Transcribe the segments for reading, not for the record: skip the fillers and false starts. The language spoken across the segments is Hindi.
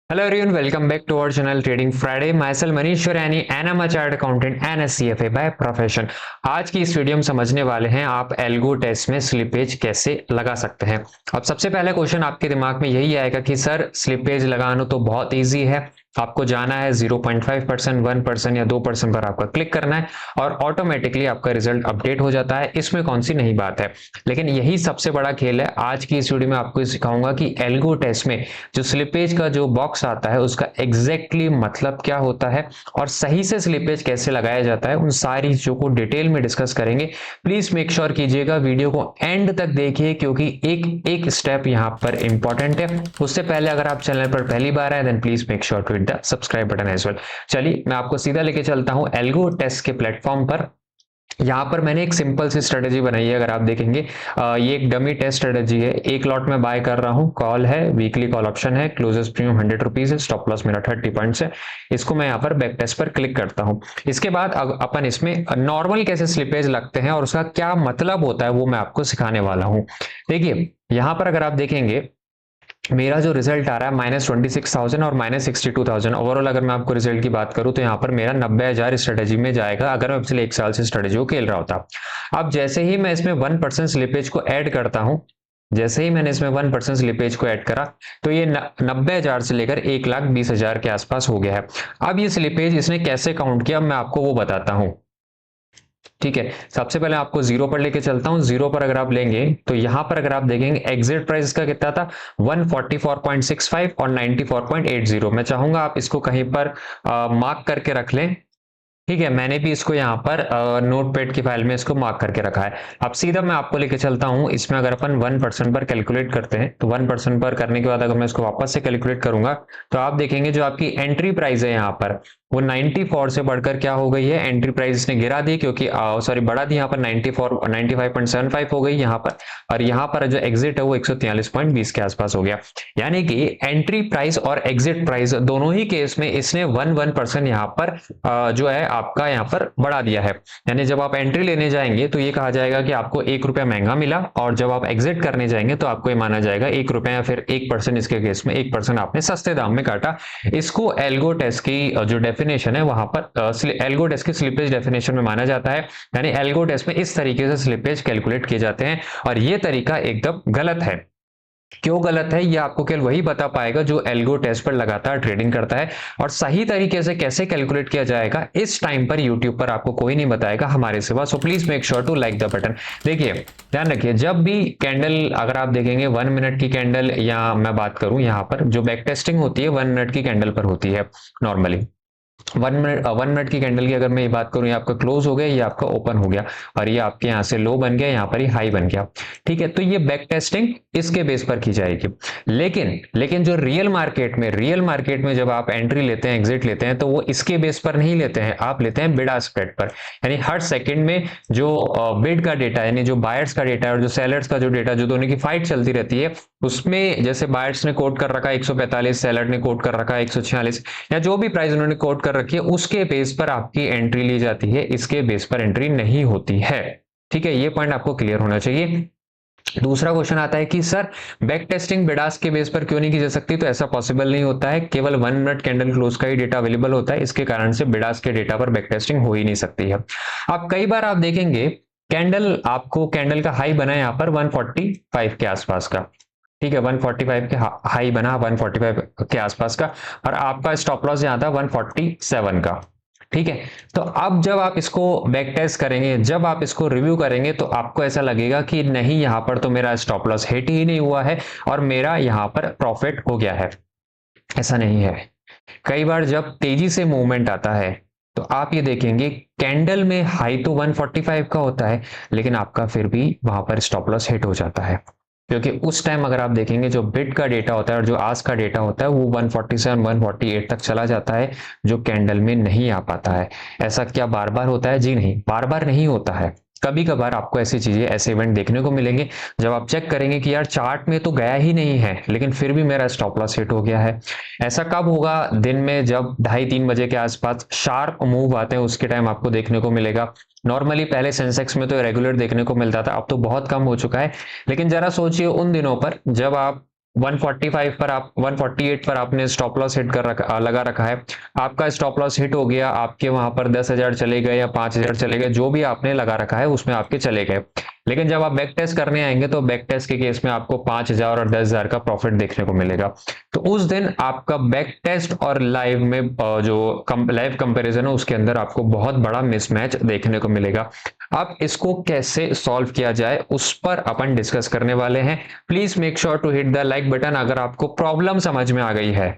Hello everyone, welcome back to our channel Trading Friday. Myself Manish Shorani and I'm a chartered accountant and a CFA by profession. आज की इस वीडियो में समझने वाले हैं आप एल्गो टेस्ट में स्लिपेज कैसे लगा सकते हैं। अब सबसे पहला क्वेश्चन आपके दिमाग में यही आएगा कि सर स्लिपेज लगाना तो बहुत इजी है, आपको जाना है 0.5%, 1% या 2% पर आपका क्लिक करना है और ऑटोमेटिकली आपका रिजल्ट अपडेट हो जाता है। इसमें कौन सी नई बात है, लेकिन यही सबसे बड़ा खेल है। आज की इस वीडियो में आपको सिखाऊंगा कि एल्गो टेस्ट में जो स्लिपेज का जो बॉक्स आता है उसका एग्जैक्टली मतलब क्या होता है और सही से स्लिपेज कैसे लगाया जाता है, उन सारी चीजों को डिटेल में डिस्कस करेंगे। प्लीज मेक श्योर कीजिएगा वीडियो को एंड तक देखिए क्योंकि एक एक स्टेप यहाँ पर इंपॉर्टेंट है। उससे पहले अगर आप चैनल पर पहली बार आए then please make sure to hit the subscribe button as well. चलिए मैं आपको सीधा लेके चलता हूं एल्गो टेस्ट के प्लेटफॉर्म पर। यहाँ पर मैंने एक सिंपल सी स्ट्रेटेजी बनाई है। अगर आप देखेंगे ये एक डमी टेस्ट स्ट्रेटेजी है। एक लॉट में बाय कर रहा हूँ, कॉल है, वीकली कॉल ऑप्शन है, क्लोजेस्ट प्रीमियम 100 रुपीज है, स्टॉप लॉस मेरा 30 पॉइंट्स है। इसको मैं यहाँ पर बैक टेस्ट पर क्लिक करता हूँ। इसके बाद अपन इसमें नॉर्मल कैसे स्लिपेज लगते हैं और उसका क्या मतलब होता है वो मैं आपको सिखाने वाला हूँ। देखिए यहाँ पर अगर आप देखेंगे मेरा जो रिजल्ट आ रहा है -26,000 और -62,000 ओवरऑल। अगर मैं आपको रिजल्ट की बात करूं तो यहाँ पर मेरा 90,000 स्ट्रेटेजी में जाएगा अगर मैं पिछले 1 साल से स्ट्रेटेजी को खेल रहा होता। अब जैसे ही मैं इसमें 1% स्लिपेज को ऐड करता हूं, जैसे ही मैंने इसमें 1% स्लिपेज को ऐड करा तो ये 90,000 से लेकर 1,20,000 के आसपास हो गया है। अब ये स्लिपेज इसने कैसे काउंट किया मैं आपको वो बताता हूं। ठीक है, सबसे पहले आपको जीरो पर लेके चलता हूं। जीरो पर अगर आप लेंगे तो यहां पर अगर आप देखेंगे एग्जिट प्राइस का कितना था 144.65 और 94.80। मैं चाहूंगा आप इसको कहीं पर मार्क करके रख लें। ठीक है, मैंने भी इसको यहाँ पर नोटपैड की फाइल में इसको मार्क करके रखा है। अब सीधा मैं आपको लेके चलता हूँ। इसमें अगर अपन 1% पर कैलकुलेट करते हैं तो 1% पर करने के बाद अगर मैं इसको वापस से कैलकुलेट करूंगा तो आप देखेंगे जो आपकी एंट्री प्राइस है यहाँ पर वो 94 से बढ़कर क्या हो गई है, एंट्री प्राइस इसने गिरा दी क्योंकि सॉरी बढ़ा दी, यहाँ पर 94 95.75 हो गई यहाँ पर। और यहाँ पर जो एग्जिट है वो 143.20 के आसपास हो गया। यानी कि एंट्री प्राइस और एग्जिट प्राइस दोनों ही केस में इसने 1% यहाँ पर जो है आपका यहाँ पर बढ़ा दिया है। यानी जब आप एंट्री लेने जाएंगे तो ये कहा जाएगा कि आपको 1 रुपया महंगा मिला और जब आप एग्जिट करने जाएंगे तो आपको ये माना जाएगा 1 रुपया या फिर 1%, इसके केस में 1% आपने सस्ते दाम में काटा। इसको एल्गो टेस्ट की जो डेफिनेशन है वहां पर एल्गो टेस्ट की स्लिपेज डेफिनेशन में माना जाता है। यानी एल्गो टेस्ट में इस तरीके से स्लिपेज कैलकुलेट किए जाते हैं और ये तरीका एकदम गलत है। क्यों गलत है ये आपको केवल वही बता पाएगा जो एल्गो टेस्ट पर लगातार ट्रेडिंग करता है। और सही तरीके से कैसे कैलकुलेट किया जाएगा इस टाइम पर यूट्यूब पर आपको कोई नहीं बताएगा हमारे सिवा। So please make sure to like the button. देखिए ध्यान रखिए, जब भी कैंडल अगर आप देखेंगे 1 मिनट की कैंडल या मैं बात करूं यहाँ पर जो बैक टेस्टिंग होती है 1 मिनट की कैंडल पर होती है नॉर्मली। 1 मिनट की कैंडल की अगर मैं ये बात करूं, ये आपका क्लोज हो गया, ये आपका ओपन हो गया और ये आपके यहाँ से लो बन गया, यहाँ पर ही हाई बन गया। ठीक है, तो ये बैक टेस्टिंग इसके बेस पर की जाएगी। लेकिन जो रियल मार्केट में जब आप एंट्री लेते हैं, एग्जिट लेते हैं तो वो इसके बेस पर नहीं लेते हैं, आप लेते हैं बिड आस्क स्प्रेड पर। यानी हर सेकंड में जो बिड का डेटा यानी जो बायर्स का डेटा है और जो सेलर्स का जो डेटा, जो दोनों की फाइट चलती रहती है, उसमें जैसे बायर्स ने कोट कर रखा है 145, सेलर ने कोट कर रखा है 146 या जो भी प्राइस उन्होंने कोट कर रखी है उसके बेस पर आपकी एंट्री ली जाती है, इसके बेस पर एंट्री नहीं होती है। ठीक है, ये पॉइंट आपको क्लियर होना चाहिए। दूसरा क्वेश्चन आता है कि सर बैक टेस्टिंग बिडास के बेस पर क्यों नहीं की जा सकती, तो ऐसा पॉसिबल नहीं होता है। केवल 1 मिनट कैंडल क्लोज का ही डेटा अवेलेबल होता है, इसके कारण से बिडास के डेटा पर बैक टेस्टिंग हो ही नहीं सकती है। अब कई बार आप देखेंगे कैंडल का हाई बना है यहाँ पर 145 के आसपास का। ठीक है, 145 के हाई बना 145 के आसपास का और आपका स्टॉप लॉस यहाँ था 147 का। ठीक है, तो अब जब आप इसको बैक टेस्ट करेंगे, जब आप इसको रिव्यू करेंगे तो आपको ऐसा लगेगा कि नहीं यहाँ पर तो मेरा स्टॉप लॉस हिट ही नहीं हुआ है और मेरा यहाँ पर प्रॉफिट हो गया है। ऐसा नहीं है। कई बार जब तेजी से मूवमेंट आता है तो आप ये देखेंगे कैंडल में हाई तो 145 का होता है लेकिन आपका फिर भी वहां पर स्टॉप लॉस हिट हो जाता है, क्योंकि उस टाइम अगर आप देखेंगे जो बिड का डेटा होता है और जो आज का डेटा होता है वो 147 148 तक चला जाता है, जो कैंडल में नहीं आ पाता है। ऐसा क्या बार बार होता है? जी नहीं, बार बार नहीं होता है। कभी कभार आपको ऐसी चीजें, ऐसे इवेंट देखने को मिलेंगे जब आप चेक करेंगे कि यार चार्ट में तो गया ही नहीं है लेकिन फिर भी मेरा स्टॉप लॉस हिट हो गया है। ऐसा कब होगा? दिन में जब 2:30-3 बजे के आसपास शार्प मूव आते हैं उसके टाइम आपको देखने को मिलेगा। नॉर्मली पहले सेंसेक्स में तो रेगुलर देखने को मिलता था, अब तो बहुत कम हो चुका है। लेकिन जरा सोचिए उन दिनों पर जब आप 145 पर आप 148 पर आपने स्टॉप लॉस हिट कर लगा रखा है, आपका स्टॉप लॉस हिट हो गया, आपके वहां पर 10,000 चले गए या 5,000 चले गए, जो भी आपने लगा रखा है उसमें आपके चले गए। लेकिन जब आप बैक टेस्ट करने आएंगे तो बैक टेस्ट के केस में आपको 5,000 और 10,000 का प्रॉफिट देखने को मिलेगा। तो उस दिन आपका बैक टेस्ट और लाइव में जो लाइव कंपैरिजन है उसके अंदर आपको बहुत बड़ा मिसमैच देखने को मिलेगा। अब इसको कैसे सॉल्व किया जाए उस पर अपन डिस्कस करने वाले हैं। Please make sure to hit the like button अगर आपको प्रॉब्लम समझ में आ गई है,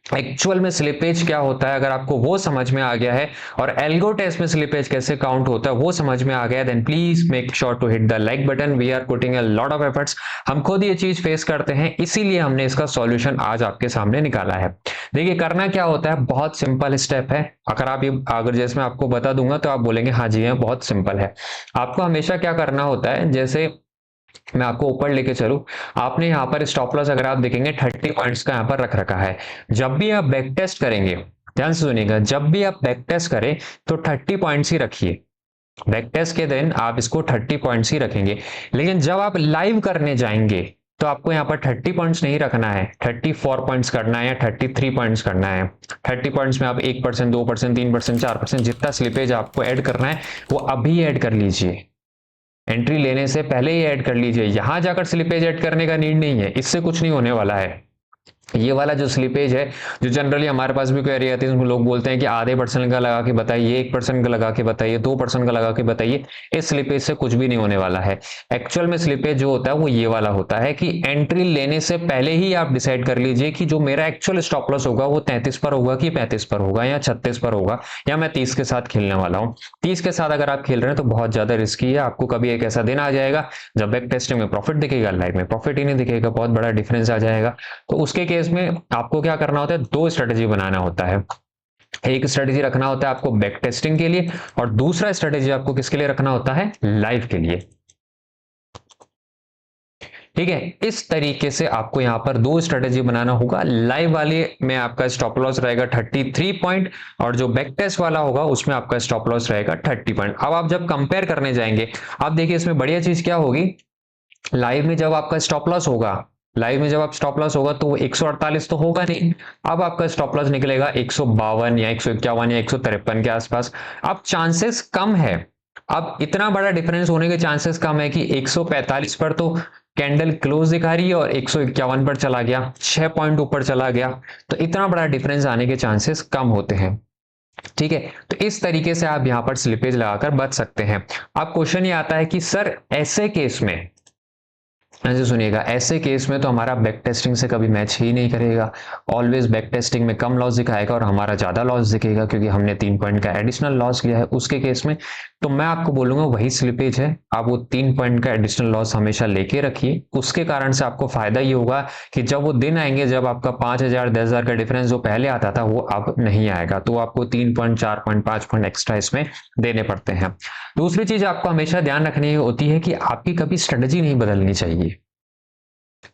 एक्चुअल में स्लिपेज क्या होता है अगर आपको वो समझ में आ गया है, और एल्गो टेस्ट में स्लिपेज कैसे काउंट होता है वो समझ में आ गया, then please make sure to hit the like button. We are putting a lot of efforts, हम खुद ये चीज फेस करते हैं, इसीलिए हमने इसका सॉल्यूशन आज आपके सामने निकाला है। देखिए करना क्या होता है, बहुत सिंपल स्टेप है। अगर आप ये अगर जैसे मैं आपको बता दूंगा तो आप बोलेंगे हाँ जी है, बहुत सिंपल है। आपको हमेशा क्या करना होता है, जैसे मैं आपको ऊपर लेके चलूं, आपने यहाँ पर स्टॉप लॉस अगर आप देखेंगे 30 पॉइंट्स का यहाँ पर रख रखा है। जब भी आप बैक टेस्ट करेंगे, ध्यान से सुनिएगा, जब भी आप बैक टेस्ट करें तो 30 पॉइंट्स ही रखिए। बैक टेस्ट के दिन आप इसको 30 पॉइंट्स ही रखेंगे। लेकिन जब आप लाइव करने जाएंगे तो आपको यहाँ पर 30 पॉइंट्स नहीं रखना है, 34 पॉइंट्स करना है या 33 पॉइंट्स करना है। 30 पॉइंट्स में आप 1%, 2%, 3%, 4% जितना स्लिपेज आपको ऐड करना है वो अभी ऐड कर लीजिए। एंट्री लेने से पहले ही ऐड कर लीजिए, यहां जाकर स्लिपेज ऐड करने का नीड नहीं है, इससे कुछ नहीं होने वाला है। ये वाला जो स्लिपेज है, जो जनरली हमारे पास भी क्वेरी आती है उसमें लोग बोलते हैं कि आधे परसेंट का लगा के बताइए, 1% का लगा के बताइए, 2% का लगा के बताइए, इस स्लिपेज से कुछ भी नहीं होने वाला है। एक्चुअल में स्लिपेज जो होता है वो ये वाला होता है कि एंट्री लेने से पहले ही आप डिसाइड कर लीजिए कि जो मेरा एक्चुअल स्टॉप लॉस होगा वो 33 पर होगा कि 35 पर होगा या 36 पर होगा, या मैं 30 के साथ खेलने वाला हूँ। 30 के साथ अगर आप खेल रहे हैं तो बहुत ज्यादा रिस्की है, आपको कभी एक ऐसा दिन आ जाएगा जब बैक टेस्टिंग में प्रॉफिट दिखेगा, लाइव में प्रॉफिट ही नहीं दिखेगा, बहुत बड़ा डिफरेंस आ जाएगा। तो उसके केस में आपको क्या करना होता है, दो स्ट्रेटेजी बनाना होता है। एक स्ट्रेटेजी रखना होता है आपको बैक टेस्टिंग के लिए, और दूसरा स्ट्रेटेजी आपको किसके लिए रखना होता है, लाइव के लिए। ठीक है, इस तरीके से आपको यहां पर दो स्ट्रेटेजी बनाना होगा। लाइव वाले में आपका स्टॉप लॉस रहेगा 33 पॉइंट, और जो बैक टेस्ट वाला होगा उसमें आपका स्टॉप लॉस रहेगा 30 पॉइंट। अब आप जब कंपेयर करने जाएंगे, आप देखिए इसमें बढ़िया चीज क्या होगी, लाइव में जब आपका स्टॉप लॉस होगा, लाइव में जब आप स्टॉप लॉस होगा तो 148 तो होगा नहीं, अब आपका स्टॉप लॉस निकलेगा 152 या 151 या 153 के आसपास। अब चांसेस कम है, अब इतना बड़ा डिफरेंस होने के चांसेस कम है कि 145 पर तो कैंडल क्लोज दिखा रही है और 151 पर चला गया, 6 पॉइंट ऊपर चला गया, तो इतना बड़ा डिफरेंस आने के चांसेस कम होते हैं। ठीक है, तो इस तरीके से आप यहां पर स्लिपेज लगाकर बच सकते हैं। अब क्वेश्चन ये आता है कि सर ऐसे केस में, ऐसे सुनिएगा, ऐसे केस में तो हमारा बैक टेस्टिंग से कभी मैच ही नहीं करेगा, ऑलवेज बैक टेस्टिंग में कम लॉस दिखाएगा और हमारा ज्यादा लॉस दिखेगा क्योंकि हमने 3 पॉइंट का एडिशनल लॉस लिया है उसके केस में। तो मैं आपको बोलूंगा वही स्लिपेज है, आप वो 3 पॉइंट का एडिशनल लॉस हमेशा लेके रखिए। उसके कारण से आपको फायदा ये होगा कि जब वो दिन आएंगे जब आपका 5,000 10,000 का डिफरेंस जो पहले आता था वो अब नहीं आएगा, तो आपको 3 पॉइंट 4 पॉइंट 5 पॉइंट एक्स्ट्रा इसमें देने पड़ते हैं। दूसरी चीज आपको हमेशा ध्यान रखनी होती है कि आपकी कभी स्ट्रेटेजी नहीं बदलनी चाहिए।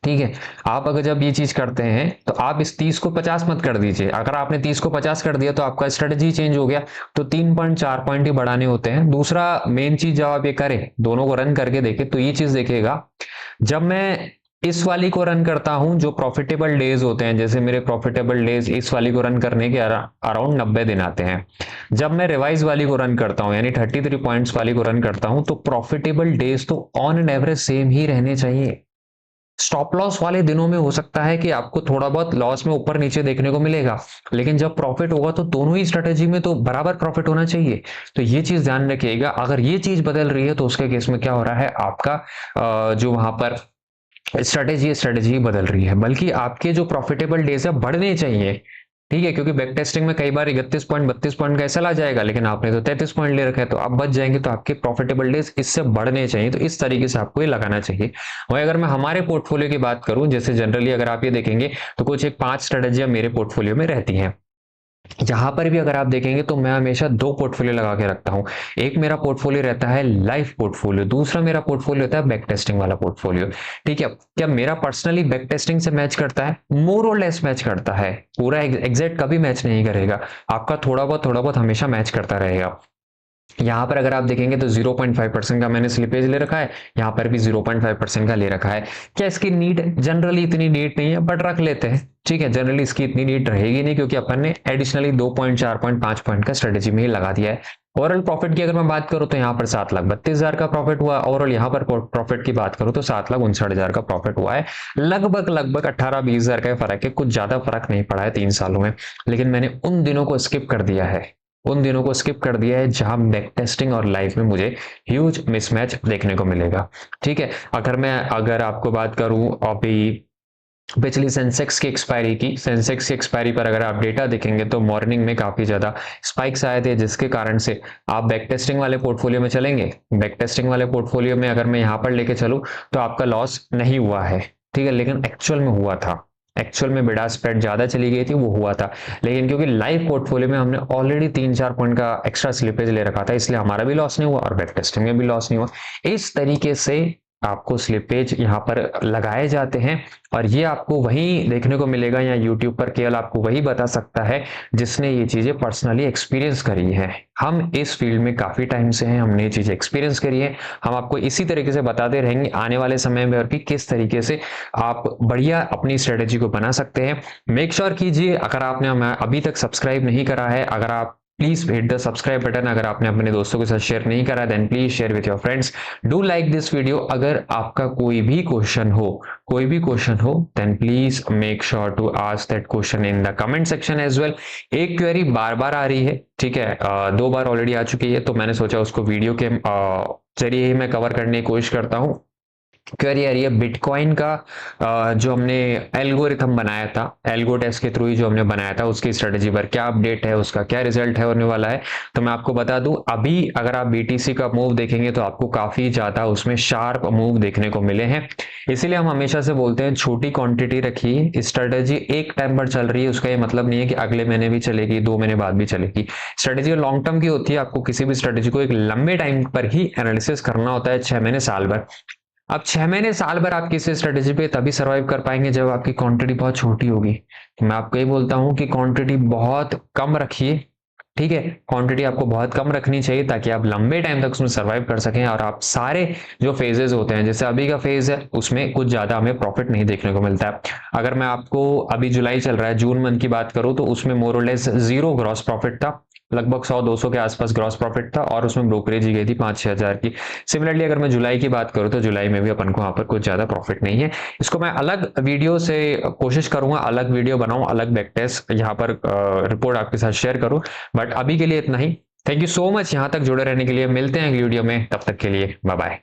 ठीक है, आप अगर जब ये चीज करते हैं तो आप इस 30 को 50 मत कर दीजिए। अगर आपने 30 को 50 कर दिया तो आपका स्ट्रेटजी चेंज हो गया, तो 3 पॉइंट 4 पॉइंट ही बढ़ाने होते हैं। दूसरा मेन चीज जब आप ये करें, दोनों को रन करके देखें, तो ये चीज देखिएगा, जब मैं इस वाली को रन करता हूं जो प्रॉफिटेबल डेज होते हैं, जैसे मेरे प्रॉफिटेबल डेज इस वाली को रन करने के अराउंड 90 दिन आते हैं। जब मैं रिवाइज वाली को रन करता हूं यानी 33 पॉइंट्स वाली को रन करता हूं तो प्रॉफिटेबल डेज तो ऑन एन एवरेज सेम ही रहने चाहिए। स्टॉप लॉस वाले दिनों में हो सकता है कि आपको थोड़ा बहुत लॉस में ऊपर नीचे देखने को मिलेगा, लेकिन जब प्रॉफिट होगा तो दोनों ही स्ट्रेटेजी में तो बराबर प्रॉफिट होना चाहिए। तो ये चीज ध्यान रखिएगा, अगर ये चीज बदल रही है तो उसके केस में क्या हो रहा है, आपका जो वहां पर स्ट्रेटेजी बदल रही है, बल्कि आपके जो प्रॉफिटेबल डेज है बढ़ने चाहिए। ठीक है, क्योंकि बैक टेस्टिंग में कई बार 31 पॉइंट 32 पॉइंट का ऐसा ला जाएगा, लेकिन आपने तो 33 पॉइंट ले रखा है तो आप बच जाएंगे, तो आपके प्रॉफिटेबल डेज इससे बढ़ने चाहिए। तो इस तरीके से आपको ये लगाना चाहिए। वही अगर मैं हमारे पोर्टफोलियो की बात करूं, जैसे जनरली अगर आप ये देखेंगे तो कुछ एक 5 स्ट्रेटेजियां मेरे पोर्टफोलियो में रहती हैं। जहां पर भी अगर आप देखेंगे तो मैं हमेशा 2 पोर्टफोलियो लगा के रखता हूं। एक मेरा पोर्टफोलियो रहता है लाइव पोर्टफोलियो, दूसरा मेरा पोर्टफोलियो होता है बैक टेस्टिंग वाला पोर्टफोलियो। ठीक है, क्या मेरा पर्सनली बैक टेस्टिंग से मैच करता है? मोर और लेस मैच करता है, पूरा एग्जैक्ट कभी मैच नहीं करेगा, आपका थोड़ा बहुत हमेशा मैच करता रहेगा। यहाँ पर अगर आप देखेंगे तो 0.5% का मैंने स्लिपेज ले रखा है, यहाँ पर भी 0.5% का ले रखा है। क्या इसकी नीड जनरली इतनी नीड नहीं है, बट रख लेते हैं, ठीक है। जनरली इसकी इतनी नीड रहेगी नहीं, क्योंकि अपन ने एडिशनली 2.4.5 पॉइंट का स्ट्रेटेजी में ही लगा दिया है। ओवरऑल प्रॉफिट की अगर मैं बात करूं तो यहाँ पर 7,32,000 का प्रॉफिट हुआ। ओवरऑल यहाँ पर प्रॉफिट की बात करूं तो 7,59,000 का प्रॉफिट हुआ है। लगभग लगभग 18-20,000 का फर्क है, कुछ ज्यादा फर्क नहीं पड़ा है 3 सालों में। लेकिन मैंने उन दिनों को स्किप कर दिया है, उन दिनों को स्किप कर दिया है जहां बैक टेस्टिंग और लाइव में मुझे ह्यूज मिसमैच देखने को मिलेगा, ठीक है। अगर आपको बात करूं अभी पिछली सेंसेक्स की एक्सपायरी पर अगर आप डेटा देखेंगे तो मॉर्निंग में काफी ज्यादा स्पाइक्स आए थे, जिसके कारण से आप बैक टेस्टिंग वाले पोर्टफोलियो में चलेंगे। बैक टेस्टिंग वाले पोर्टफोलियो में अगर मैं यहां पर लेके चलूं तो आपका लॉस नहीं हुआ है, ठीक है, लेकिन एक्चुअल में हुआ था। एक्चुअल में बिडा स्प्रेड ज्यादा चली गई थी, वो हुआ था। लेकिन क्योंकि लाइव पोर्टफोलियो में हमने ऑलरेडी 3-4 पॉइंट का एक्स्ट्रा स्लिपेज ले रखा था, इसलिए हमारा भी लॉस नहीं हुआ और बैक टेस्टिंग में भी लॉस नहीं हुआ। इस तरीके से आपको स्लिपेज यहाँ पर लगाए जाते हैं, और ये आपको वही देखने को मिलेगा, या यूट्यूब पर केवल आपको वही बता सकता है जिसने ये चीजें पर्सनली एक्सपीरियंस करी है। हम इस फील्ड में काफी टाइम से हैं, हमने ये चीजें एक्सपीरियंस करी है। हम आपको इसी तरीके से बताते रहेंगे आने वाले समय में, और कि किस तरीके से आप बढ़िया अपनी स्ट्रेटेजी को बना सकते हैं। मेक श्योर कीजिए, अगर आपने हमें अभी तक सब्सक्राइब नहीं करा है, अगर आप please hit the subscribe button. अगर आपने अपने दोस्तों के साथ शेयर नहीं करा then please share with your friends. Do like this video. अगर आपका कोई भी क्वेश्चन हो then please make sure to ask that question in the comment section as well. एक क्वेरी बार बार आ रही है, ठीक है, 2 बार ऑलरेडी आ चुकी है, तो मैंने सोचा उसको वीडियो के जरिए ही मैं कवर करने की कोशिश करता हूँ। क्वेरी आ रही है बिटकॉइन का जो हमने एल्गोरिथम बनाया था, एल्गो टेस्ट के थ्रू ही जो हमने बनाया था, उसकी स्ट्रेटेजी पर क्या अपडेट है, उसका क्या रिजल्ट है होने वाला है। तो मैं आपको बता दूं, अभी अगर आप बीटीसी का मूव देखेंगे तो आपको काफी ज्यादा उसमें शार्प मूव देखने को मिले हैं। इसीलिए हम हमेशा से बोलते हैं छोटी क्वांटिटी रखिए। स्ट्रेटेजी एक टाइम पर चल रही है उसका ये मतलब नहीं है कि अगले महीने भी चलेगी, 2 महीने बाद भी चलेगी। स्ट्रेटेजी लॉन्ग टर्म की होती है, आपको किसी भी स्ट्रेटेजी को एक लंबे टाइम पर ही एनालिसिस करना होता है, 6 महीने साल भर। अब 6 महीने साल भर आप किसी स्ट्रेटेजी पे तभी सरवाइव कर पाएंगे जब आपकी क्वांटिटी बहुत छोटी होगी। तो मैं आपको ये बोलता हूँ कि क्वांटिटी बहुत कम रखिए, ठीक है। क्वांटिटी आपको बहुत कम रखनी चाहिए ताकि आप लंबे टाइम तक उसमें सरवाइव कर सकें, और आप सारे जो फेजेस होते हैं, जैसे अभी का फेज है उसमें कुछ ज्यादा हमें प्रॉफिट नहीं देखने को मिलता है। अगर मैं आपको अभी जुलाई चल रहा है, जून मंथ की बात करूं तो उसमें मोर और लेस 0 ग्रॉस प्रॉफिट था, लगभग 100-200 के आसपास ग्रॉस प्रॉफिट था, और उसमें ब्रोकरेज ही गई थी 5-6 हजार की। सिमिलरली अगर मैं जुलाई की बात करूं तो जुलाई में भी अपन को वहां पर कुछ ज्यादा प्रॉफिट नहीं है। इसको मैं अलग वीडियो से कोशिश करूंगा, अलग वीडियो बनाऊं, अलग बैक टेस्ट यहाँ पर रिपोर्ट आपके साथ शेयर करूं। बट अभी के लिए इतना ही। थैंक यू सो मच यहाँ तक जुड़े रहने के लिए। मिलते हैं अगली वीडियो में, तब तक के लिए बाय बाय।